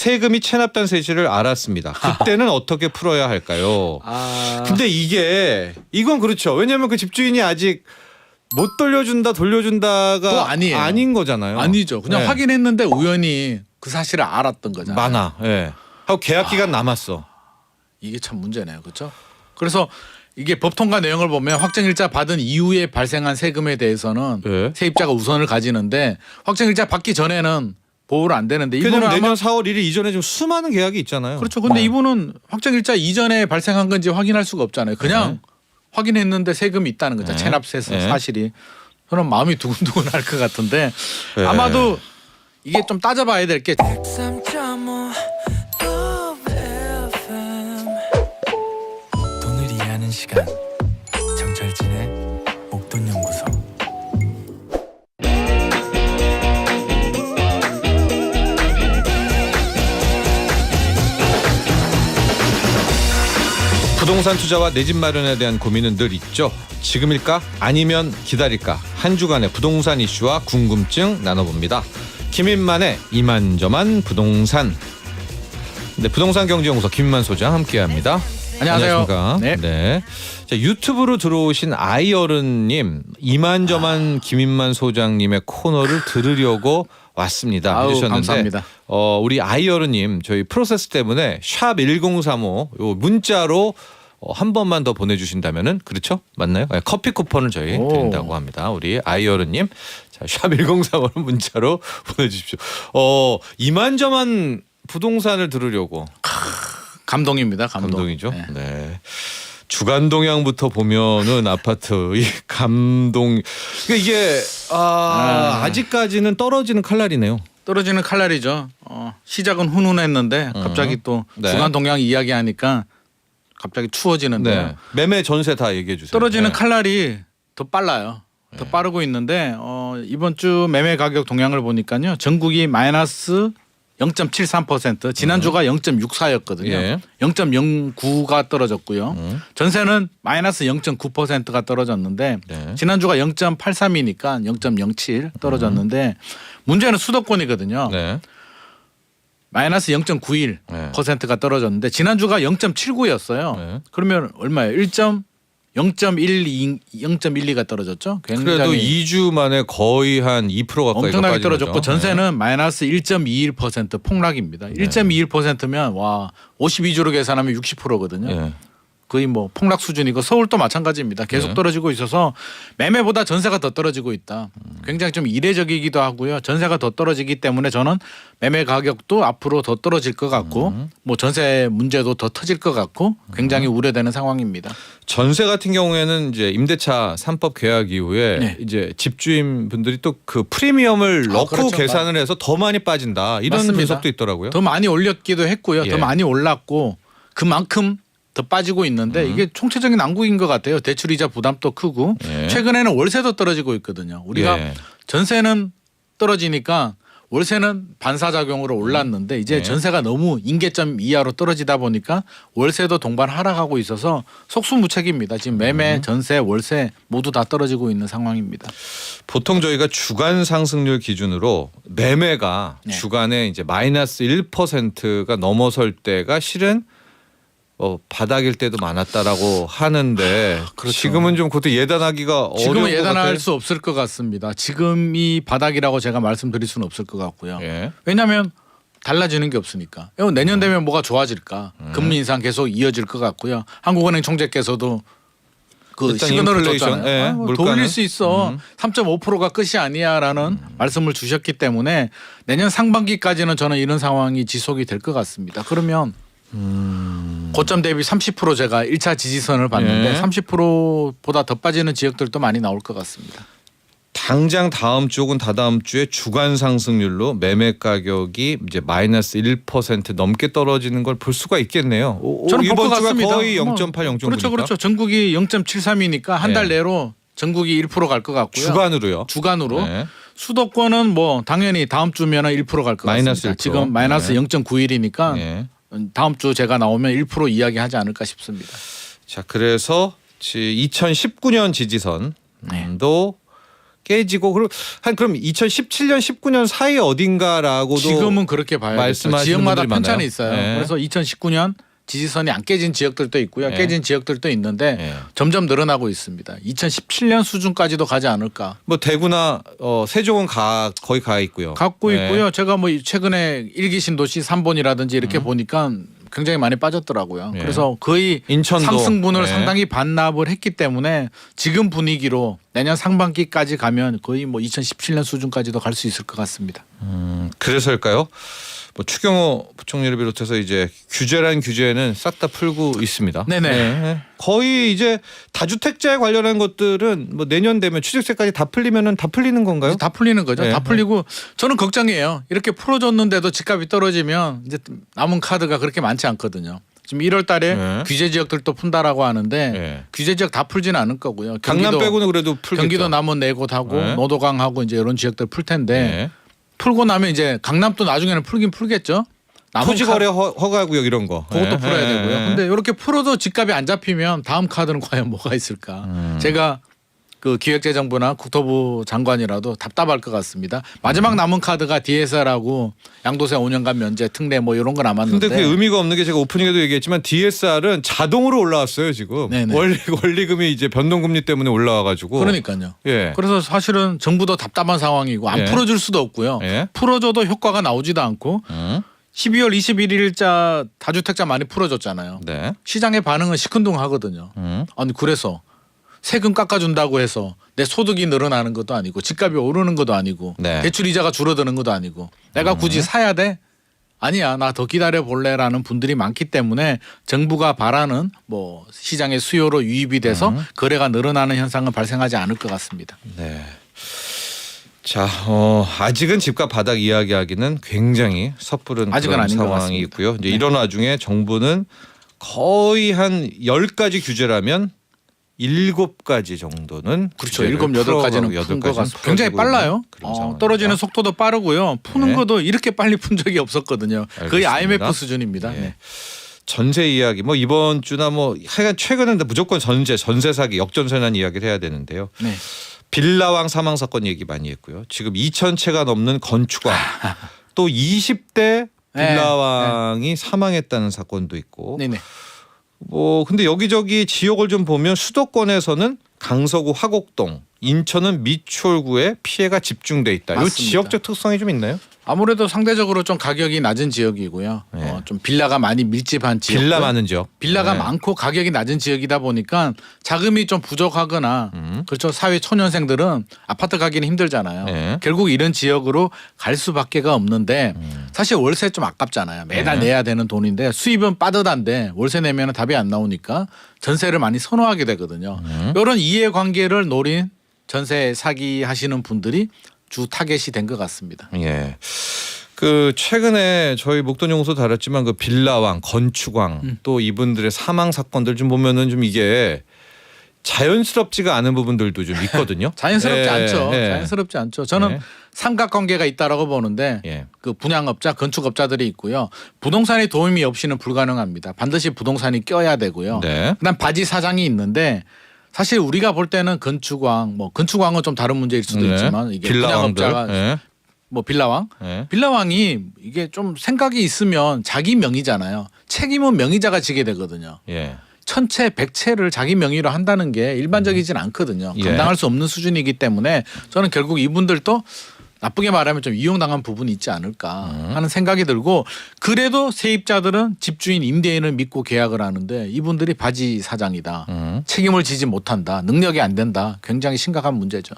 세금이 체납된 사실을 알았습니다. 그때는 어떻게 풀어야 할까요? 근데 이건 그렇죠. 왜냐하면 그 집주인이 아직 못 돌려준다가 아니에요. 아닌 거잖아요. 아니죠. 그냥 네. 확인했는데 우연히 그 사실을 알았던 거잖아요. 많아. 예. 하고 계약 기간 남았어. 이게 참 문제네요. 그렇죠? 그래서 이게 법 통과 내용을 보면 확정일자 받은 이후에 발생한 세금에 대해서는 네. 세입자가 우선을 가지는데 확정일자 받기 전에는 보호를 안 되는데 이분은 왜냐면 내년 아마 4월 1일 이전에 지금 수많은 계약이 있잖아요. 그렇죠. 근데 이분은 확정일자 이전에 발생한 건지 확인할 수가 없잖아요. 그냥 확인했는데 세금이 있다는 거죠. 네. 체납세 네. 사실이. 저는 마음이 두근두근 할 것 같은데 네. 아마도 이게 좀 따져봐야 될 게 103.5 FM 돈을 이해하는 시간 정철진의 목돈연구소. 부동산 투자와 내 집 마련에 대한 고민은 늘 있죠. 지금일까? 아니면 기다릴까? 한 주간의 부동산 이슈와 궁금증 나눠봅니다. 김인만의 이만저만 부동산. 네, 부동산 경제연구소 김인만 소장 함께합니다. 안녕하세요. 안녕하십니까? 네. 자, 유튜브로 들어오신 아이어른님, 이만저만 김인만 소장님의 코너를 들으려고 왔습니다. 아우, 해주셨는데 감사합니다. 우리 아이어른님 저희 프로세스 때문에 샵 1035 요 문자로 한 번만 더 보내주신다면은 그렇죠? 맞나요? 네, 커피 쿠폰을 저희 오. 드린다고 합니다. 우리 아이어른님, 샵 1035로 문자로 보내주십시오. 이만저만 부동산을 들으려고 감동입니다. 감동이죠. 네. 네. 주간 동향부터 보면은 아파트 이 감동. 그러니까 이게 아직까지는 떨어지는 칼날이네요. 떨어지는 칼날이죠. 시작은 훈훈했는데 갑자기 또 네. 주간 동향 이야기하니까 갑자기 추워지는데 네. 매매 전세 다 얘기해 주세요. 떨어지는 네. 칼날이 더 빨라요. 더 빠르고 있는데 이번 주 매매 가격 동향을 보니까요. 전국이 마이너스 0.73%, 지난주가 0.64였거든요. 예. 0.09가 떨어졌고요. 전세는 마이너스 0.9%가 떨어졌는데 네. 지난주가 0.83이니까 0.07 떨어졌는데 문제는 수도권이거든요. 네. 마이너스 0.91%가 떨어졌는데 지난주가 0.79였어요. 네. 그러면 얼마예요? 0.12가 떨어졌죠. 그래도 굉장히 2주 만에 거의 한 2% 가까이 엄청나게 떨어졌고 거죠. 전세는 마이너스 1.21% 폭락입니다. 1.21%면 와 52주로 계산하면 60%거든요. 네. 거의 뭐 폭락 수준이고 서울도 마찬가지입니다. 계속 네. 떨어지고 있어서 매매보다 전세가 더 떨어지고 있다. 굉장히 좀 이례적이기도 하고요. 전세가 더 떨어지기 때문에 저는 매매 가격도 앞으로 더 떨어질 것 같고 뭐 전세 문제도 더 터질 것 같고 굉장히 우려되는 상황입니다. 전세 같은 경우에는 이제 임대차 3법 계약 이후에 네. 이제 집주인 분들이 또 그 프리미엄을 넣고 그렇죠. 계산을 해서 더 많이 빠진다 이런 맞습니다. 분석도 있더라고요. 더 많이 올렸기도 했고요. 예. 더 많이 올랐고 그만큼 더 빠지고 있는데 이게 총체적인 난국인 것 같아요. 대출이자 부담도 크고 예. 최근에는 월세도 떨어지고 있거든요. 우리가 예. 전세는 떨어지니까 월세는 반사작용으로 올랐는데 이제 예. 전세가 너무 임계점 이하로 떨어지다 보니까 월세도 동반 하락하고 있어서 속수무책입니다. 지금 매매, 전세, 월세 모두 다 떨어지고 있는 상황입니다. 보통 저희가 주간 상승률 기준으로 매매가 네. 주간에 이제 마이너스 1%가 넘어설 때가 실은 바닥일 때도 많았다라고 하는데 그렇죠. 지금은 좀 그것도 예단하기가 어려운 지금은 것 예단할 같아요. 수 없을 것 같습니다. 지금이 바닥이라고 제가 말씀드릴 수는 없을 것 같고요. 예. 왜냐하면 달라지는 게 없으니까. 내년 되면 뭐가 좋아질까? 금리 인상 계속 이어질 것 같고요. 한국은행 총재께서도 그 일단 시그널을 인플레이션, 줬잖아요. 예, 더 물가는. 올릴 수 있어. 3.5%가 끝이 아니야라는 말씀을 주셨기 때문에 내년 상반기까지는 저는 이런 상황이 지속이 될 것 같습니다. 그러면 고점 대비 30% 제가 1차 지지선을 봤는데 예. 30%보다 더 빠지는 지역들도 많이 나올 것 같습니다. 당장 다음 주 혹은 다다음 주에 주간 상승률로 매매 가격이 이제 마이너스 1% 넘게 떨어지는 걸 볼 수가 있겠네요. 저는 볼 것 이번 주가 같습니다. 거의 0.8, 0.9니까. 그렇죠, 그렇죠. 전국이 0.73이니까 한 달 네. 내로 전국이 1% 갈 것 같고요. 주간으로요. 주간으로 네. 수도권은 뭐 당연히 다음 주면은 1% 갈 것 마이너스 같습니다. 1%. 지금 마이너스 네. 0.91이니까 네. 다음 주 제가 나오면 1% 이야기하지 않을까 싶습니다. 자, 그래서 2019년 지지선도 깨지고 그럼 2017년 19년 사이 어딘가라고도 지금은 그렇게 봐야겠죠. 말씀하시는 지역마다 분들이 편차는 많아요. 있어요. 네. 그래서 2019년 지지선이 안 깨진 지역들도 있고요. 네. 깨진 지역들도 있는데 네. 점점 늘어나고 있습니다. 2017년 수준까지도 가지 않을까. 뭐 대구나 세종은 거의 가 있고요. 갖고 네. 있고요. 제가 뭐 최근에 일기 신도시 3번이라든지 이렇게 보니까 굉장히 많이 빠졌더라고요. 네. 그래서 거의 인천도 상승분을 네. 상당히 반납을 했기 때문에 지금 분위기로 내년 상반기까지 가면 거의 뭐 2017년 수준까지도 갈 수 있을 것 같습니다. 그래서일까요? 뭐 추경호 부총리를 비롯해서 이제 규제란 규제는 싹 다 풀고 있습니다. 네네. 네. 거의 이제 다주택자에 관련한 것들은 뭐 내년 되면 취득세까지 다 풀리면은 다 풀리는 건가요? 다 풀리는 거죠. 네. 다 풀리고 저는 걱정이에요. 이렇게 풀어줬는데도 집값이 떨어지면 이제 남은 카드가 그렇게 많지 않거든요. 지금 1월 달에 네. 규제 지역들도 푼다라고 하는데 네. 규제 지역 다 풀지는 않을 거고요. 강남 빼고는 그래도 풀겠죠. 경기도 남원 네 곳하고 네. 노도강하고 이제 이런 지역들 풀 텐데 네. 풀고 나면 이제 강남도 나중에는 풀긴 풀겠죠. 남은 토지거래 허가구역 이런 거. 그것도 네. 풀어야 네. 되고요. 근데 이렇게 풀어도 집값이 안 잡히면 다음 카드는 과연 뭐가 있을까? 제가 그 기획재정부나 국토부 장관이라도 답답할 것 같습니다. 마지막 남은 카드가 DSR하고 양도세 5년간 면제 특례 뭐 이런 거 남았는데. 근데 그게 의미가 없는 게 제가 오프닝에도 얘기했지만 DSR은 자동으로 올라왔어요 지금. 네네. 원리금이 이제 변동금리 때문에 올라와가지고. 그러니까요. 예. 그래서 사실은 정부도 답답한 상황이고 안 예. 풀어줄 수도 없고요. 예. 풀어줘도 효과가 나오지도 않고 12월 21일자 다주택자 많이 풀어줬잖아요. 네. 시장의 반응은 시큰둥하거든요. 아니 그래서 세금 깎아준다고 해서 내 소득이 늘어나는 것도 아니고 집값이 오르는 것도 아니고 네. 대출 이자가 줄어드는 것도 아니고 내가 굳이 사야 돼? 아니야 나 더 기다려 볼래라는 분들이 많기 때문에 정부가 바라는 뭐 시장의 수요로 유입이 돼서 거래가 늘어나는 현상은 발생하지 않을 것 같습니다. 네. 자, 아직은 집값 바닥 이야기하기는 굉장히 섣부른 아직은 그런 아닌 것 상황이 같습니다. 있고요. 이제 네. 이런 와중에 정부는 거의 한 10가지 규제라면 7가지 정도는 그렇죠. 규제를 7, 8가지는 풀어가고 푼 것 8가지는 같습니다. 굉장히 풀어주고 빨라요. 있는 그런 상황입니다. 떨어지는 속도도 빠르고요. 푸는 네. 것도 이렇게 빨리 푼 적이 없었거든요. 거의 알겠습니다. IMF 수준입니다. 예. 네. 전세 이야기 뭐 이번 주나 뭐 하여간 최근은 무조건 전세 사기 역전세 난 이야기를 해야 되는데요. 네. 빌라왕 사망 사건 얘기 많이 했고요. 지금 2,000채가 넘는 건축왕 또 20대 빌라왕이 사망했다는 사건도 있고. 네네. 뭐 근데 여기저기 지역을 좀 보면 수도권에서는 강서구 화곡동, 인천은 미추홀구에 피해가 집중돼 있다. 이 맞습니다. 지역적 특성이 좀 있나요? 아무래도 상대적으로 좀 가격이 낮은 지역이고요. 네. 좀 빌라가 많이 밀집한 지역. 빌라 많은 지역. 빌라가 네. 많고 가격이 낮은 지역이다 보니까 자금이 좀 부족하거나 그렇죠. 사회 초년생들은 아파트 가기는 힘들잖아요. 네. 결국 이런 지역으로 갈 수밖에가 없는데 사실 월세 좀 아깝잖아요. 매달 네. 내야 되는 돈인데 수입은 빠듯한데 월세 내면 답이 안 나오니까 전세를 많이 선호하게 되거든요. 이런 이해관계를 노린 전세 사기 하시는 분들이 주 타겟이 된 것 같습니다. 예. 그 최근에 저희 목돈연구소 다뤘지만 그 빌라왕, 건축왕 또 이분들의 사망 사건들 좀 보면은 좀 이게 자연스럽지가 않은 부분들도 좀 있거든요. 자연스럽지 예, 않죠. 예. 자연스럽지 않죠. 저는 예. 삼각관계가 있다라고 보는데 예. 그 분양업자, 건축업자들이 있고요. 부동산의 도움이 없이는 불가능합니다. 반드시 부동산이 껴야 되고요. 네. 그다음 바지 사장이 있는데 사실 우리가 볼 때는 건축왕, 뭐 건축왕은 좀 다른 문제일 수도 네. 있지만 이게 빌라왕들. 분양업자가 예. 뭐 빌라왕, 예. 빌라왕이 이게 좀 생각이 있으면 자기 명의잖아요. 책임은 명의자가 지게 되거든요. 예. 1000채, 100채를 자기 명의로 한다는 게 일반적이진 않거든요. 예. 감당할 수 없는 수준이기 때문에 저는 결국 이분들도 나쁘게 말하면 좀 이용당한 부분이 있지 않을까 하는 생각이 들고 그래도 세입자들은 집주인 임대인을 믿고 계약을 하는데 이분들이 바지 사장이다. 책임을 지지 못한다. 능력이 안 된다. 굉장히 심각한 문제죠.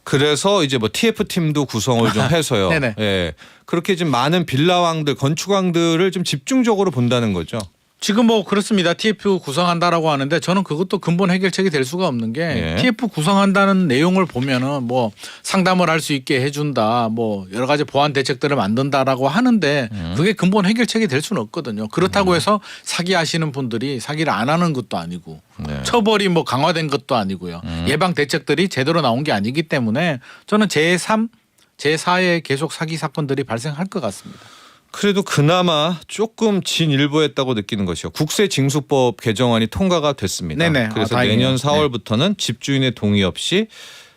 그래서 이제 뭐 TF 팀도 구성을 좀 해서요. 네네. 예. 그렇게 좀 많은 빌라왕들, 건축왕들을 좀 집중적으로 본다는 거죠. 지금 뭐 그렇습니다. TF 구성한다라고 하는데 저는 그것도 근본 해결책이 될 수가 없는 게 예. TF 구성한다는 내용을 보면은 뭐 상담을 할 수 있게 해준다, 뭐 여러 가지 보완 대책들을 만든다라고 하는데 그게 근본 해결책이 될 수는 없거든요. 그렇다고 해서 사기하시는 분들이 사기를 안 하는 것도 아니고 네. 처벌이 뭐 강화된 것도 아니고요. 예방 대책들이 제대로 나온 게 아니기 때문에 저는 제3, 제4의 계속 사기 사건들이 발생할 것 같습니다. 그래도 그나마 조금 진일보했다고 느끼는 것이요. 국세징수법 개정안이 통과가 됐습니다. 네네. 그래서 다행이네요. 내년 4월부터는 집주인의 동의 없이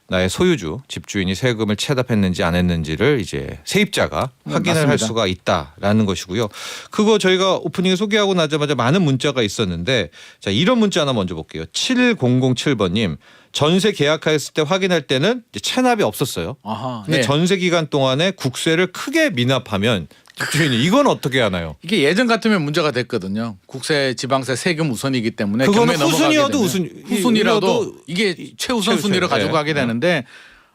나의 소유주, 집주인이 세금을 체납했는지 안 했는지를 이제 세입자가 확인을 할 맞습니다. 수가 있다라는 것이고요. 그거 저희가 오프닝에 소개하고 나자마자 많은 문자가 있었는데 자, 이런 문자 하나 먼저 볼게요. 7007번님. 전세 계약하였을 때 확인할 때는 이제 체납이 없었어요. 아하. 근데 예. 전세 기간 동안에 국세를 크게 미납하면 집주인이 이건 어떻게 하나요? 이게 예전 같으면 문제가 됐거든요. 국세, 지방세, 세금 우선이기 때문에 그거는 경매 넘어가게 후순위여도 되면 후순위라도 이게 최우선 순위로 최우선, 가지고 예. 가게 되는데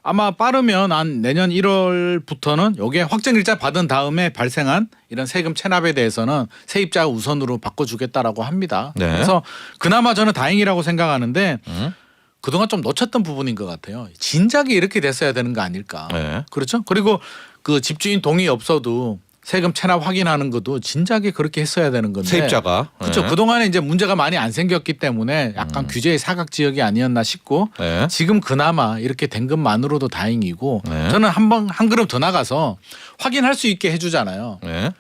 아마 빠르면 한 내년 1월부터는 요게 확정일자 받은 다음에 발생한 이런 세금 체납에 대해서는 세입자 우선으로 바꿔주겠다라고 합니다. 네. 그래서 그나마 저는 다행이라고 생각하는데 음? 그동안 좀 놓쳤던 부분인 것 같아요. 진작에 이렇게 됐어야 되는 거 아닐까. 네. 그렇죠? 그리고 그 집주인 동의 없어도 세금 체납 확인하는 것도 진작에 그렇게 했어야 되는 건데. 세입자가. 그렇죠. 네. 그동안에 이제 문제가 많이 안 생겼기 때문에 약간 규제의 사각 지역이 아니었나 싶고 네. 지금 그나마 이렇게 된 것만으로도 다행이고 네. 저는 한 걸음 더 나가서 확인할 수 있게 해주잖아요. 네.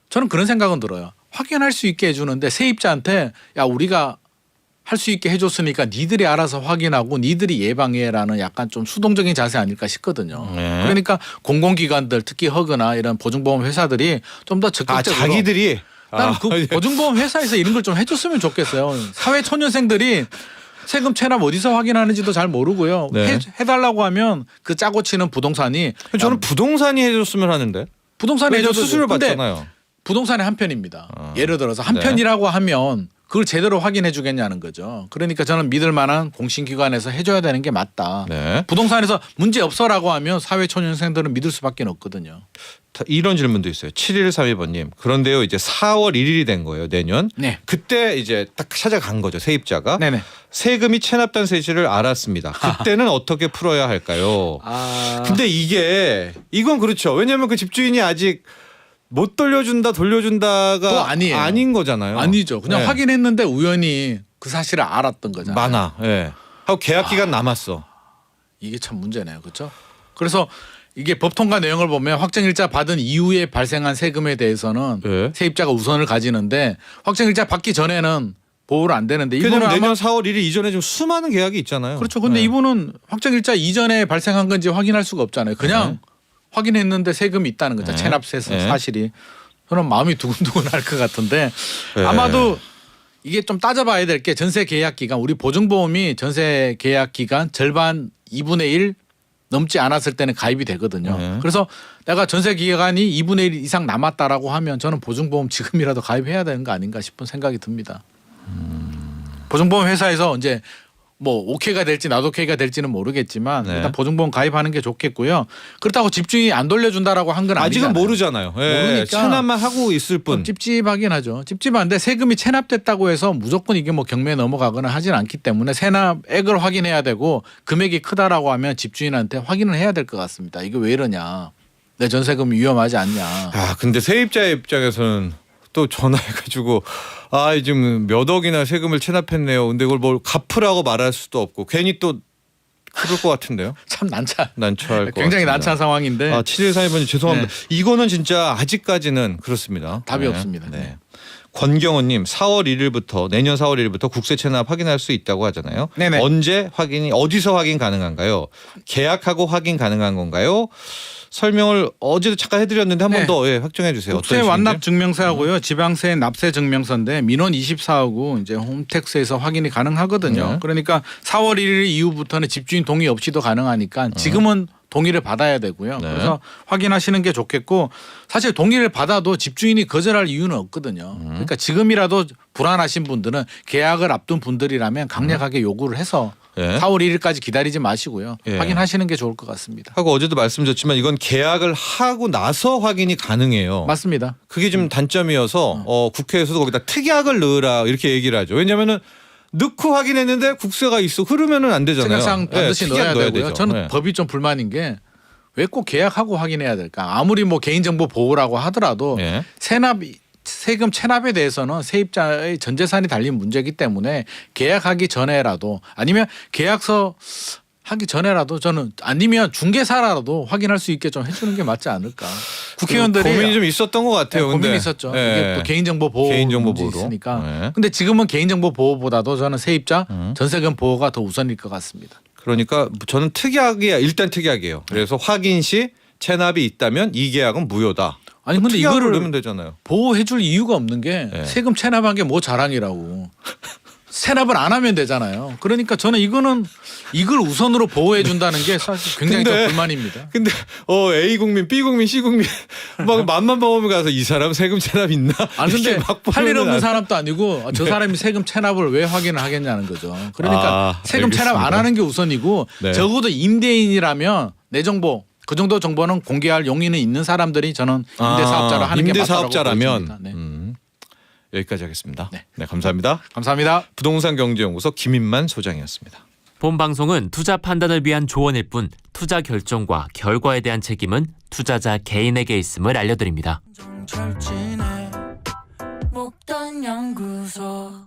저는 그런 생각은 들어요. 확인할 수 있게 해주는데 세입자한테 야 우리가 할 수 있게 해줬으니까 니들이 알아서 확인하고 니들이 예방해라는 약간 좀 수동적인 자세 아닐까 싶거든요. 네. 그러니까 공공기관들 특히 허그나 이런 보증보험 회사들이 좀 더 아 적극적으로 자기들이 나는 그 보증보험 회사에서 이런 걸 좀 해줬으면 좋겠어요. 사회 초년생들이 세금 체납 어디서 확인하는지도 잘 모르고요. 네. 해달라고 하면 그 짜고 치는 부동산이 저는 부동산이 해줬으면 하는데. 부동산에 왜냐면 해줘도 수수료 근데 받잖아요. 부동산의 한 편입니다. 예를 들어서 한 편이라고 하면 그걸 제대로 확인해 주겠냐는 거죠. 그러니까 저는 믿을 만한 공신기관에서 해줘야 되는 게 맞다. 네. 부동산에서 문제 없어라고 하면 사회초년생들은 믿을 수밖에 없거든요. 이런 질문도 있어요. 7132번님. 그런데요, 이제 4월 1일이 된 거예요, 내년. 네. 그때 이제 딱 찾아간 거죠, 세입자가. 네네. 세금이 체납된 사실을 알았습니다. 그때는 어떻게 풀어야 할까요? 근데 이건 그렇죠. 왜냐하면 그 집주인이 아직 못 돌려준다가 또 아니에요. 아닌 거잖아요. 아니죠. 그냥 네. 확인했는데 우연히 그 사실을 알았던 거잖아요. 많아. 예. 하고 계약 기간 남았어. 이게 참 문제네요. 그렇죠? 그래서 이게 법 통과 내용을 보면 확정일자 받은 이후에 발생한 세금에 대해서는 네. 세입자가 우선을 가지는데 확정일자 받기 전에는 보호를 안 되는데 이분은 왜냐면 아마 내년 4월 1일 이전에 좀 수많은 계약이 있잖아요. 그렇죠. 근데 네. 이분은 확정일자 이전에 발생한 건지 확인할 수가 없잖아요. 그냥 확인했는데 세금이 있다는 거죠. 네. 체납세 네. 사실이. 저는 마음이 두근두근할 것 같은데 네. 아마도 이게 좀 따져봐야 될 게 전세 계약 기간 우리 보증보험이 전세 계약 기간 절반 2분의 1 넘지 않았을 때는 가입이 되거든요. 네. 그래서 내가 전세 기간이 2분의 1 이상 남았다라고 하면 저는 보증보험 지금이라도 가입해야 되는 거 아닌가 싶은 생각이 듭니다. 보증보험 회사에서 이제 뭐 오케이가 될지 나도케이가 될지는 모르겠지만 네. 일단 보증보험 가입하는 게 좋겠고요. 그렇다고 집주인이 안 돌려준다라고 한 건 아니잖아요. 아직은 모르잖아요. 예. 모르니까 체납만 하고 있을 뿐. 좀 찝찝하긴 하죠. 찝찝한데 세금이 체납됐다고 해서 무조건 이게 뭐 경매에 넘어가거나 하진 않기 때문에 세납액을 확인해야 되고 금액이 크다라고 하면 집주인한테 확인을 해야 될 것 같습니다. 이게 왜 이러냐. 내 전세금이 위험하지 않냐. 아 근데 세입자의 입장에서는 또 전화해가지고 아 지금 몇 억이나 세금을 체납했네요. 근데 이걸 뭘 갚으라고 말할 수도 없고 괜히 또 그럴 것 같은데요. 참 난처할 난처할 것 굉장히 같습니다. 난처한 상황인데 아 7142번님 죄송합니다. 네. 이거는 진짜 아직까지는 그렇습니다. 답이 네. 없습니다. 네. 권경호님 4월 1일부터 내년 4월 1일부터 국세 체납 확인할 수 있다고 하잖아요. 네네. 언제 확인이 어디서 확인 가능한가요? 계약하고 확인 가능한 건가요? 설명을 어제도 잠깐 해드렸는데 한 번 네. 더 확정해 주세요. 국세 어떤 완납 식인지? 증명서하고요, 지방세 납세 증명서인데 민원 24하고 이제 홈택스에서 확인이 가능하거든요. 네. 그러니까 4월 1일 이후부터는 집주인 동의 없이도 가능하니까 지금은 동의를 받아야 되고요. 네. 그래서 확인하시는 게 좋겠고 사실 동의를 받아도 집주인이 거절할 이유는 없거든요. 그러니까 지금이라도 불안하신 분들은 계약을 앞둔 분들이라면 강력하게 요구를 해서 네. 4월 1일까지 기다리지 마시고요. 예. 확인하시는 게 좋을 것 같습니다. 하고 어제도 말씀드렸지만 이건 계약을 하고 나서 확인이 가능해요. 맞습니다. 그게 좀 단점이어서 국회에서도 거기다 특약을 넣으라 이렇게 얘기를 하죠. 왜냐하면은 넣고 확인했는데 국세가 있어 흐르면은 안 되잖아요. 특약상 반드시 네, 특약 넣어야 되고요. 되죠. 저는 네. 법이 좀 불만인 게 왜 꼭 계약하고 확인해야 될까? 아무리 뭐 개인정보 보호라고 하더라도 네. 세금 체납에 대해서는 세입자의 전 재산이 달린 문제이기 때문에 계약하기 전에라도 아니면 계약서 하기 전에라도 저는 아니면 중개사라도 확인할 수 있게 좀 해주는 게 맞지 않을까? 국회의원들이 고민이 좀 있었던 것 같아요. 고민이 근데. 있었죠. 네. 이게 또 개인정보 보호 개인정보 문제 보호로. 있으니까. 네. 근데 지금은 개인정보 보호보다도 저는 세입자 전세금 보호가 더 우선일 것 같습니다. 그러니까 저는 일단 특약이에요. 그래서 확인 시 체납이 있다면 이 계약은 무효다. 아니 근데 특약을 이거를 넣으면 되잖아요. 보호해줄 이유가 없는 게 네. 세금 체납한 게 뭐 자랑이라고. 체납을 안 하면 되잖아요. 그러니까 저는 이걸 우선으로 보호해 준다는 게 사실 굉장히 좀 불만입니다. 근데 A 국민, B 국민, C 국민 막 맘만 먹으면 가서 이 사람 세금 체납 있나? 아니 근데 이렇게 막 할 일 보면은 없는 사람도 아니고 저 사람이 세금 체납을 왜 확인을 하겠냐는 거죠. 그러니까 아, 세금 체납 안 알겠습니다. 하는 게 우선이고 네. 적어도 임대인이라면 내 정보 그 정도 정보는 공개할 용의는 있는 사람들이 저는 임대사업자를 하는 게 맞다고 임대사업자라면 보여집니다. 네. 여기까지 하겠습니다. 네. 네, 감사합니다. 감사합니다. 부동산경제연구소 김인만 소장이었습니다. 본 방송은 투자 판단을 위한 조언일 뿐 투자 결정과 결과에 대한 책임은 투자자 개인에게 있음을 알려드립니다. 정철진의 목돈 연구소